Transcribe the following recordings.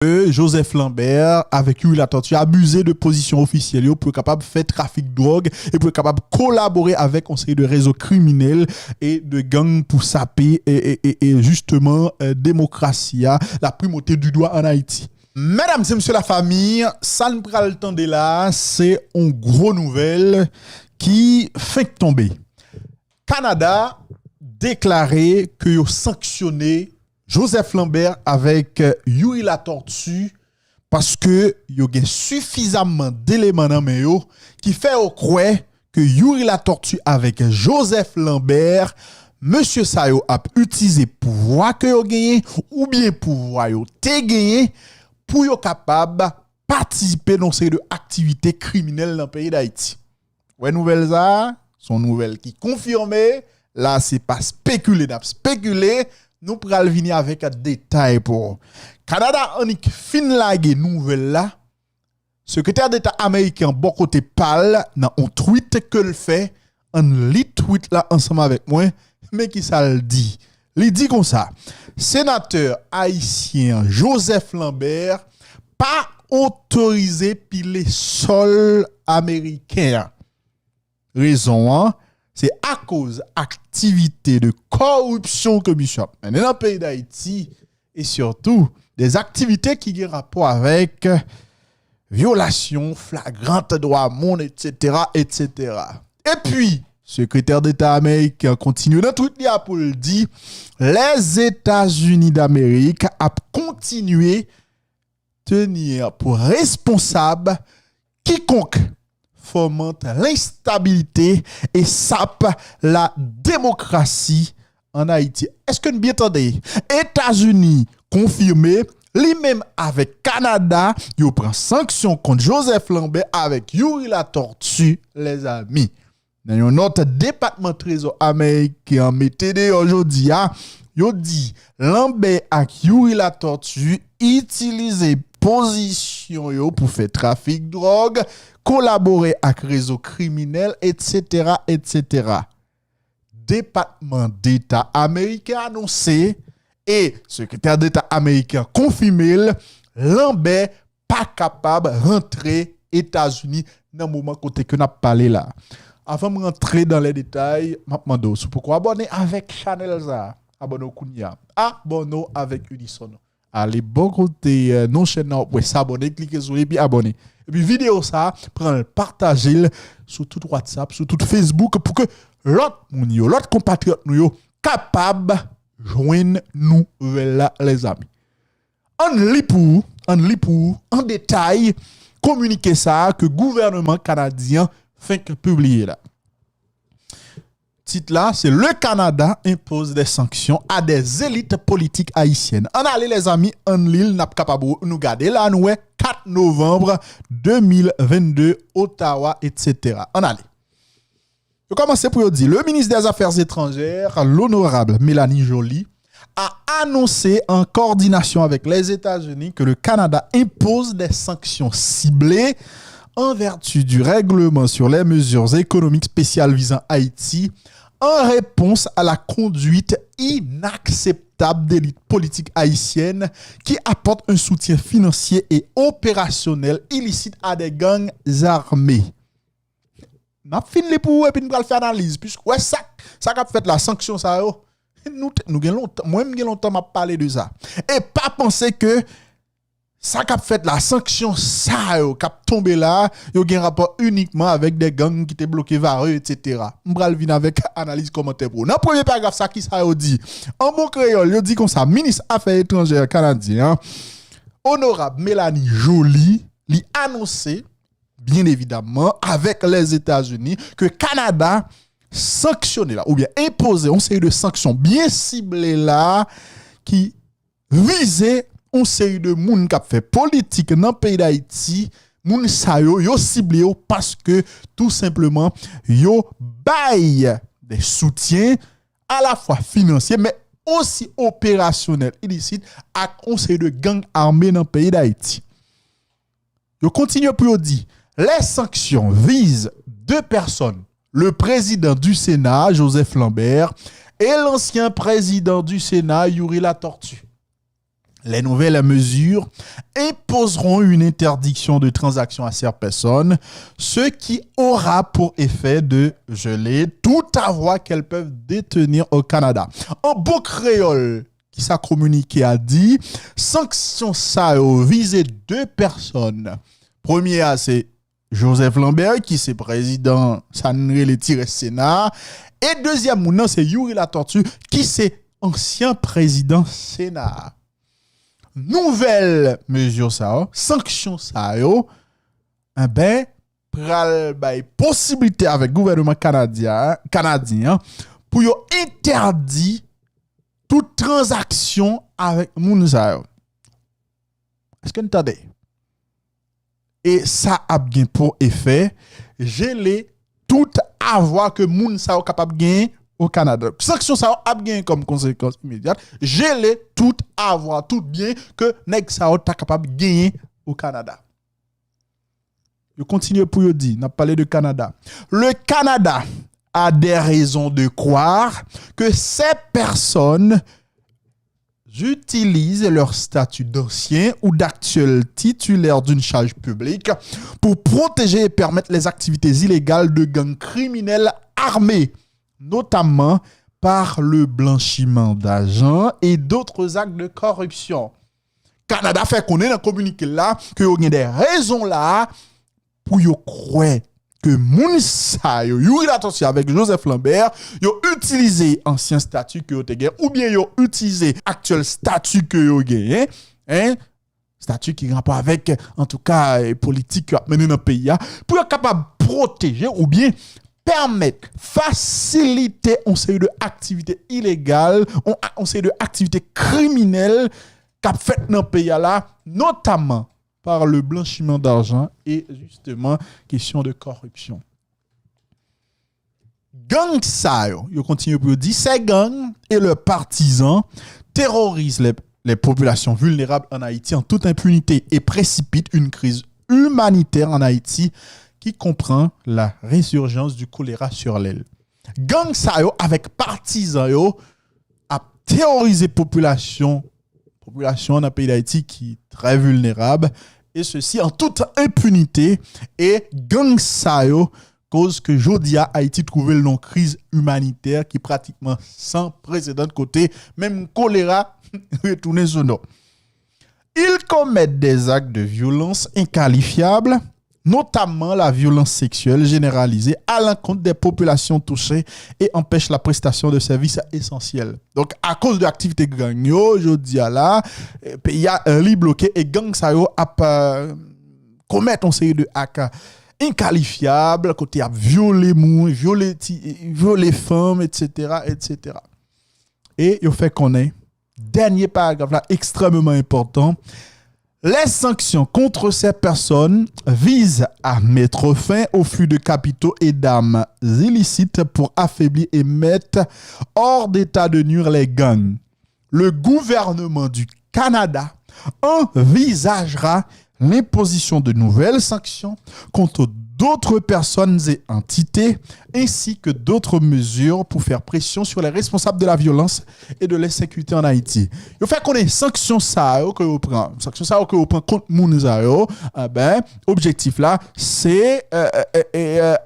Joseph Lambert avec Yuri Latortue abusé de position officielle pour être capable de faire trafic de drogue et pour être capable de collaborer avec un série de réseaux criminels et de gangs pour saper et justement démocratie, la primauté du droit en Haïti. Mesdames et messieurs la famille, ça ne prend le temps de là, c'est une grosse nouvelle qui fait tomber. Canada déclaré que yo sanctionné Joseph Lambert avec Yuri Latortue parce que yo gen suffisamment d'éléments dans main yo qui fait croire que Yuri Latortue avec Joseph Lambert monsieur Sayo a utilisé pouvoir que yo gagné ou bien pouvoir yo te gagné pour yo capable participer dans ces deux activités criminelles dans le pays d'Haïti. Ouais, nouvelles ça, sont nouvelles qui confirmées. Là, c'est pas spéculer, spéculer. Nous pral venir avec un détail pour Canada Anik Finlage nouvelle là. Secrétaire d'État américain bon côté parle dans un tweet que le fait, un lit tweet là ensemble avec moi, mais qui ça le dit. Il dit comme ça. Sénateur haïtien Joseph Lambert pas autorisé piler sol américain. Raison hein, c'est à cause activité de corruption que Bishop dans le pays d'Haïti et surtout des activités qui ont rapport avec violation flagrante de droits monde, etc., etc. Et puis, secrétaire d'État américain continue dans tout le pour le dire, les États-Unis d'Amérique a continué tenir pour responsable quiconque fomente l'instabilité et sape la démocratie en Haïti. Est-ce que nous bien entendez? États-Unis confirmé, lui-même avec Canada, il prend sanction contre Joseph Lambert avec Yuri Latortue, les amis. Dans notre département trésor américain, mettez aujourd'hui, il dit Lambert avec Yuri Latortue utiliser position yo pour faire trafic de drogue, collaborer avec réseau criminel, etc., etc. Département d'État américain annoncé et secrétaire d'État américain confirmé, Lambert pas capable de rentrer aux États-Unis dans le moment côté que n'a parlé là. Avant de rentrer dans les détails, m'apmando pourquoi abonner avec Channel ça, abonner Kounia, abonner avec Unison. Allez, bon côté non chaîne pour s'abonner, cliquez sur et puis abonner. Et puis vidéo ça, prendre partager sur tout WhatsApp, sur tout Facebook pour que l'autre moun yo, l'autre compatriote nou yo capable joindre nous là les amis. On lit pour en détail communiquer ça que gouvernement canadien fait publier là. Titre là, c'est le Canada impose des sanctions à des élites politiques haïtiennes. On allez les amis, on l'île n'a pas capable nous garder là nous 4 novembre 2022 Ottawa etc. On allez. Je commence pour dire le ministre des Affaires étrangères, l'honorable Mélanie Joly a annoncé en coordination avec les États-Unis que le Canada impose des sanctions ciblées en vertu du règlement sur les mesures économiques spéciales visant Haïti en réponse à la conduite inacceptable d'élites politiques haïtiennes qui apportent un soutien financier et opérationnel illicite à des gangs armés. N'a fini pour et puis nous allons faire analyse puisque ouais ça qu'a fait la sanction ça nous gagnons longtemps moi même longtemps m'a parlé de ça et pas penser que ça qu'a fait la sanction ça qu'a tombé là yo gen rapport uniquement avec des gangs qui étaient bloqués vareux etc. M'bral vinn avec analyse commentaire pour dans premier paragraphe ça qui ça dit en bon créole yo dit comme ça ministre affaires étrangères canadien honorable Mélanie Joly li annoncé bien évidemment avec les États-Unis que Canada sanctionné là ou bien imposé une série de sanctions bien ciblées là qui visaient une série de moun qui a fait politique dans le pays d'Haïti, moun sa yo ciblé parce que tout simplement yo bail des soutiens à la fois financiers mais aussi opérationnels illicites à une série de gangs armés dans le pays d'Haïti. Yo continue pour dire les sanctions visent 2 personnes, le président du Sénat Joseph Lambert et l'ancien président du Sénat Yuri Latortue. Les nouvelles mesures imposeront une interdiction de transaction à ces personnes, ce qui aura pour effet de geler tout avoir qu'elles peuvent détenir au Canada. En beau créole, qui s'est communiqué a dit, sanction ça visé 2 personnes. Premier, c'est Joseph Lambert, qui c'est président Sanré le Sénat. Et deuxième, c'est Yuri La Tortue, qui c'est ancien président Sénat. Nouvelle mesure ça, sanction ça pral bay possibilité avec gouvernement canadien pour yo interdit toute transaction avec moun sa yo. Est-ce que vous entendez? Et ça a bien pour effet geler tout avoir que moun sa yo capable gagner au Canada. Sanction ça a bien comme conséquence immédiate, geler tout avoir, tout bien que nèg ça ta capable gagner au Canada. Je continue pour vous dire, on a parlé de Canada. Le Canada a des raisons de croire que ces personnes utilisent leur statut d'ancien ou d'actuel titulaire d'une charge publique pour protéger et permettre les activités illégales de gangs criminels armés, notamment par le blanchiment d'argent et d'autres actes de corruption. Canada fait qu'on est dans le communiqué là, que y a des raisons là pour yo croire que moun sa yo attention avec Joseph Lambert, yo utilisé ancien statut que yo te gen ou bien yo utilisé actuel statut que yo gen, statut qui rapport avec en tout cas politique qui a mené dans le pays pour être capable de protéger ou bien permettre, faciliter une série de activités illégales, une série de activités criminelles qu'a fait dans le pays là, notamment par le blanchiment d'argent et justement question de corruption. Gang ça yo continue pour dire ces gangs et leurs partisans terrorisent les populations vulnérables en Haïti en toute impunité et précipitent une crise humanitaire en Haïti qui comprend la résurgence du choléra sur l'île. Gang ça yo avec partisans yo a terrorisé population dans le pays d'Haïti qui est très vulnérable, et ceci en toute impunité, et gang sa yo cause que Jodia Haïti trouve le nom crise humanitaire qui est pratiquement sans précédent de côté, même choléra retourné son nom. Ils commettent des actes de violence inqualifiables, notamment la violence sexuelle généralisée à l'encontre des populations touchées et empêche la prestation de services essentiels. Donc, à cause de l'activité gang yo, je dis là, pays a un lit bloqué et gang sa yo a commettre une série de actes inqualifiables, côté a violer moun, violer femmes, etc., etc. Et yo fait qu'on est dernier paragraphe là extrêmement important. Les sanctions contre ces personnes visent à mettre fin au flux de capitaux et d'armes illicites pour affaiblir et mettre hors d'état de nuire les gangs. Le gouvernement du Canada envisagera l'imposition de nouvelles sanctions contre d'autres personnes et entités, ainsi que d'autres mesures pour faire pression sur les responsables de la violence et de l'insécurité en Haïti. Il faut qu'on ait sanctions ça que vous prend, sanctions ça que vous prend contre Mounza yo, objectif là c'est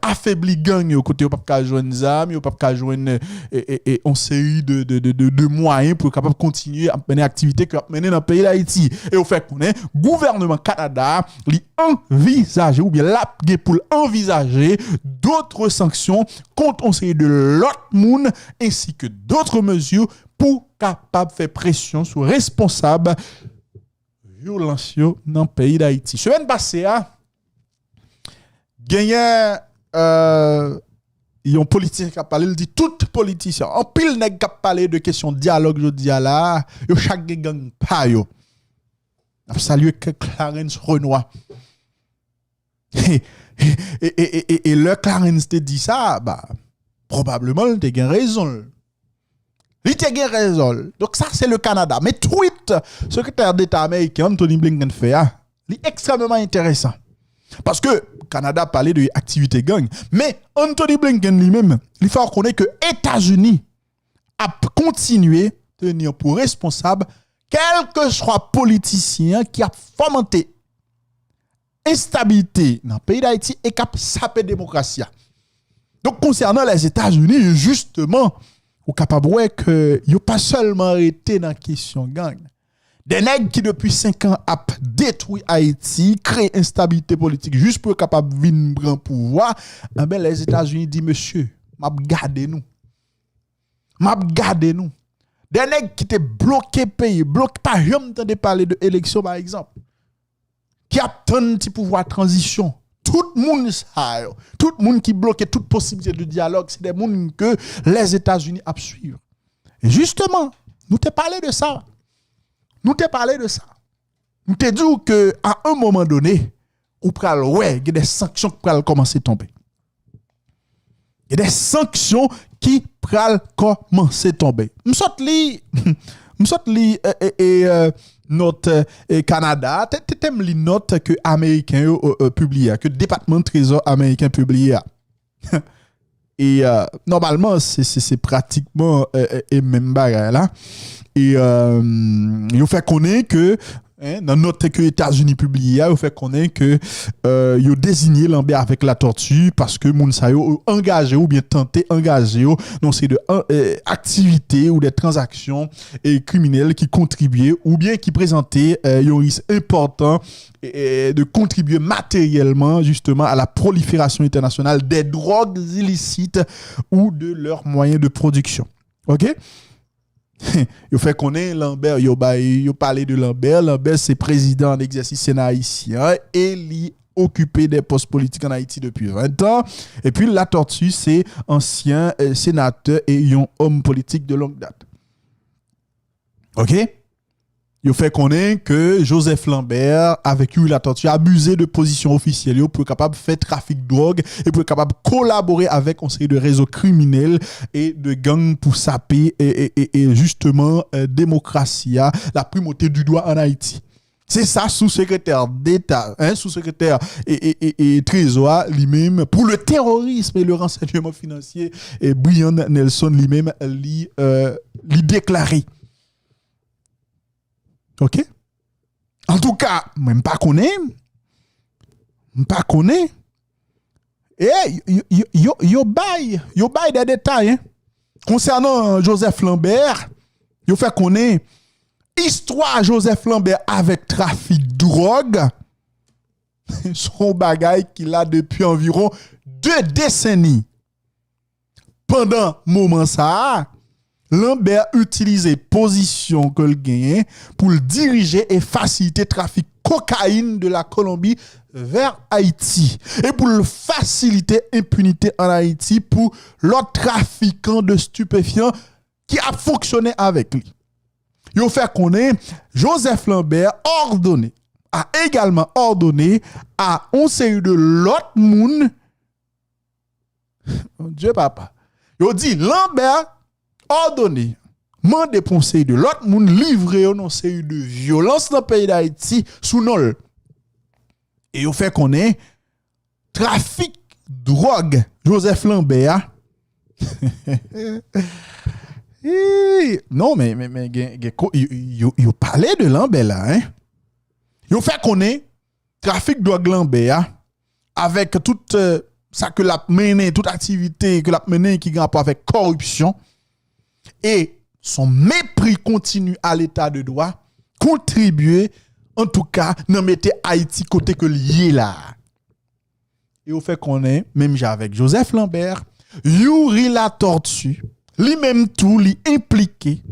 affaiblir gang yo côté pas ka joindre zam, yo pas ka joindre et on série de moyens pour capable continuer à mener activité que mener dans le pays d'Haïti. Et au fait qu'on ait gouvernement Canada li envisager ou bien la pour envisager d'autres sanctions contre une série de l'autre monde ainsi que d'autres mesures pour capable faire pression sur responsables violence dans le pays d'Haïti. Semaine passée gagné yon politicien qui a parlé, il dit tout politicien en pile nèg qui a parlé de question dialogue jodi là, yo chaque gang pa yo. A salué Clarence Renoir. Et le Clarence te dit ça, probablement il te gen raison. Il te gen raison. Donc ça c'est le Canada. Mais tweet secrétaire d'État américain Anthony Blinken fait il est extrêmement intéressant. Parce que Canada parlait de activité gang, mais Anthony Blinken lui-même, il faut reconnaître que États-Unis a continué à tenir pour responsable quel que soit politicien qui a fomenté instabilité dans le pays d'Haïti et qui a sapé démocratie. Donc, concernant les États-Unis, justement, vous capable de voir que ils pas seulement arrêté dans la question gang. Des nègres qui depuis 5 ans a détruit Haïti, créé instabilité politique juste pour être capable de venir prendre pouvoir, eh ben les États-Unis disent monsieur, m'a gardé nous. M'a gardé nous. Des nègres qui étaient bloqués pays, bloqués pas jamais entendu parler de élection par exemple. Qui attendent un petit pouvoir de transition. Tout le monde qui bloquait toute possibilité de dialogue, c'est des gens que les États-Unis ont suivre. Et justement, nous t'ai parlé de ça. Nous t'ai dit que à un moment donné, il y a des sanctions qui vont commencer à tomber. Il y a des sanctions qui vont commencer à tomber. Je notre Canada, t'aimes les notes que américains publient, que le département de trésor américain publie. Et normalement c'est pratiquement et même bagarre là. Et il fait connaître que dans notre que États-Unis publié, il fait connaître que ils ont désigné Lambert avec la tortue parce que moun sa yo engagé ou bien tenté engagé dans ces de activités ou des transactions criminelles qui contribuaient ou bien qui présentaient un risque important de contribuer matériellement justement à la prolifération internationale des drogues illicites ou de leurs moyens de production. OK? Yo fait connaître Lambert, yo parlé de Lambert. Lambert c'est président en exercice Sénat haïtien et il occupé des postes politiques en Haïti depuis 20 ans. Et puis la tortue c'est ancien sénateur et un homme politique de longue date. OK? Yo fait connaître que Joseph Lambert avec lui la tortue a abusé de position officielle pour être capable de faire trafic de drogue et pour être capable de collaborer avec un série de réseaux criminels et de gangs pour saper et justement démocratie la primauté du droit en Haïti. C'est ça sous-secrétaire d'État, sous-secrétaire et trésor lui-même pour le terrorisme et le renseignement financier et Brian Nelson lui-même lui déclaré. OK? En tout cas, même pas connaît. Et yo bail des détails concernant Joseph Lambert, yo fait connaître histoire Joseph Lambert avec trafic de drogue. Son bagage qu'il a depuis environ 2 décennies. Pendant moment ça, Lambert utilisait position que le gagne pour le diriger et faciliter le trafic cocaïne de la Colombie vers Haïti et pour le faciliter impunité en Haïti pour l'autre trafiquant de stupéfiants qui a fonctionné avec lui. Il fait connaître Joseph Lambert a également ordonné à un série de l'autre monde Dieu papa. Il dit Lambert ordonné, mandé pour de l'autre monde livré au série de violence dans le pays d'Haïti sous nol. Et il fait connaître trafic drogue Joseph Lambert. Non mais il parlait de Lambert là il fait connaître trafic drogue Lambert avec toute ça que l'a mené, toute activité que l'a mené qui a rapport avec corruption. Et son mépris continu à l'état de droit contribuer en tout cas dans mettre Haïti côté que lié là. Et au fait qu'on est même avec Joseph Lambert, Yuri la tortue, lui-même tout lui impliqué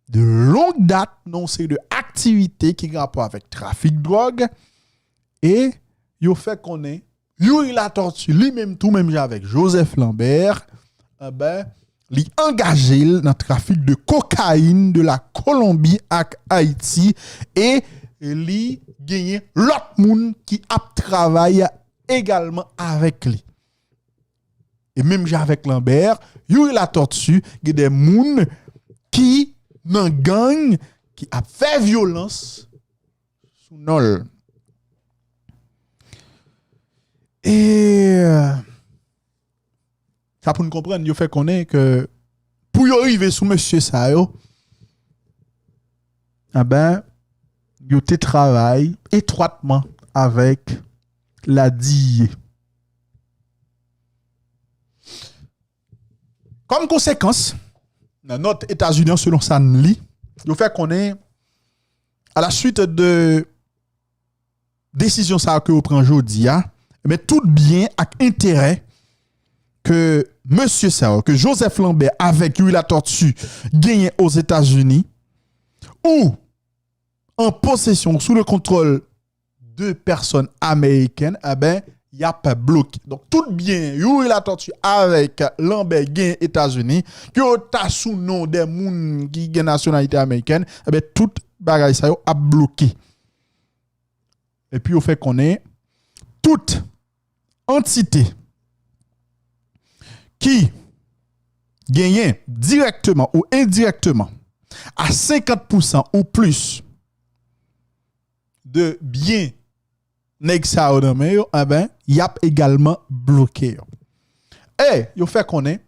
de longue date dans ces de activités qui ont rapport avec trafic de drogue et au fait qu'on est Yuri la tortue, lui-même tout même avec Joseph Lambert, li engagé dans le trafic de cocaïne de la Colombie à Haïti et li gagné l'autre monde qui a travaillé également avec lui. Et même avec Lambert, Yuri la tortue, il y a des gens qui dans gang qui a fait violence sous nol. Et ça pour nous comprendre, il fait connaître que pour y arriver sous monsieur ça eh ben, yo te travaille étroitement avec la DIA. Comme conséquence, dans notre États-Unis, selon Sanli, il fait qu'on est à la suite de décision ça que vous prenez aujourd'hui, mais tout bien avec intérêt que monsieur ça, que Joseph Lambert avec lui la tortue gagne aux États-Unis ou en possession sous le contrôle de personnes américaines, eh ben il y a pas bloqué. Donc tout bien, lui la tortue avec Lambert gagne États-Unis, que ta sous nom des moun qui gagne nationalité américaine, eh ben tout bagay ça a bloqué. Et puis, au fait qu'on est toute entité qui gagne directement ou indirectement à 50% ou plus de biens nèg sa ou nan men yo, eh ben, y a également bloqué. Et, yo fait qu'on est,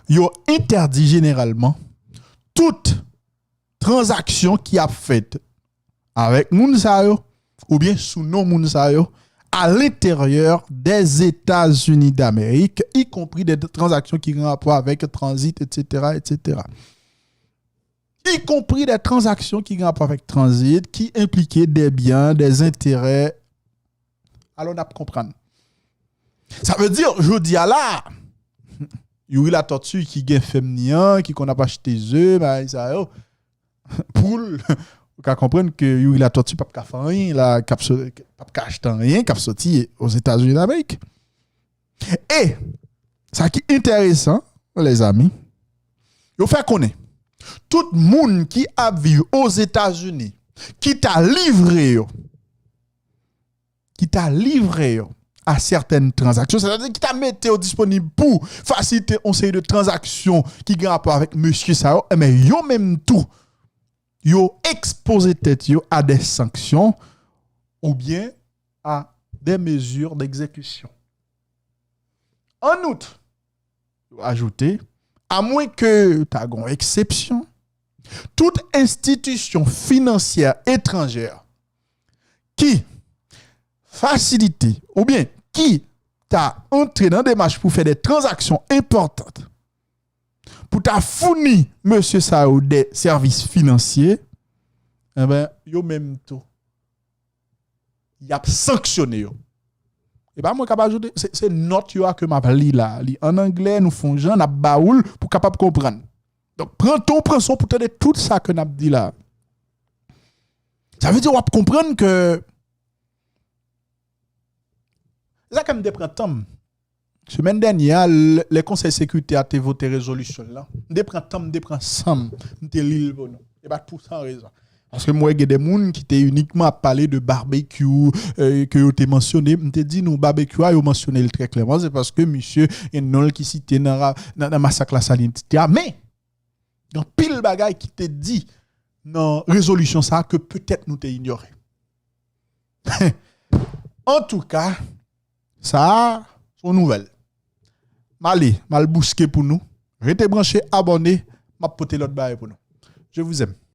yo interdit généralement toute transaction qui a fait avec moun sa yo ou bien sous nos moun sa yo à l'intérieur des États-Unis d'Amérique, y compris des transactions qui ont rapport avec transit, etc., etc. Y compris des transactions qui ont rapport avec transit, qui impliquaient des biens, des intérêts. Alors, on a comprendre. Ça veut dire, je dis à là, il y a la tortue qui gagne féminin, qui qu'on a pas acheté œufs, bah, ça yo, poule. Vous pouvez comprendre que la tortue ne peut pas faire rien, la cap pas acheter rien, cap sorti aux États-Unis d'Amérique. Et ça qui est intéressant, les amis, vous fait connaître tout le monde qui a vécu aux États-Unis, qui t'a livré à certaines transactions, c'est-à-dire qui t'a mis disponible pour faciliter un série de transactions qui ont rapport avec monsieur Sao, mais yo même tout yo exposé tête yo à des sanctions ou bien à des mesures d'exécution. En outre, ajouter, à moins que tu aies une exception, toute institution financière étrangère qui facilite ou bien qui t'a entré dans des marches pour faire des transactions importantes, pour t'a fourni monsieur Sao des services financiers, eh ben yo même tout y a sanctionné yo. Et ben moi capable ajouter c'est note yo que m'a li là, li en anglais nous font Jean n'a baoul pour capable comprendre. Donc prends son pour t'aider tout ça que n'a dit là. Ça veut dire on va comprendre que ça comme des printemps. Semaine dernière, le Conseil de sécurité a voté résolution là. Des printemps, des sam, des l'île bon. Et pas pour ça raison. Parce que moi, il y a des gens qui étaient uniquement à parler de barbecue que vous avez mentionné. Je te dis, nous, barbecue, vous avez mentionné très clairement. C'est parce que monsieur Enol qui citait dans le massacre la saline, etc. Mais, il y a pile bagaille qui te dit dans la résolution ça que peut-être nous t'ai ignoré. En tout cas, ça, c'est une nouvelle. Mal bousqué pour nous. Restez branchés, abonnez, m'a poté l'autre bail pour nous. Je vous aime.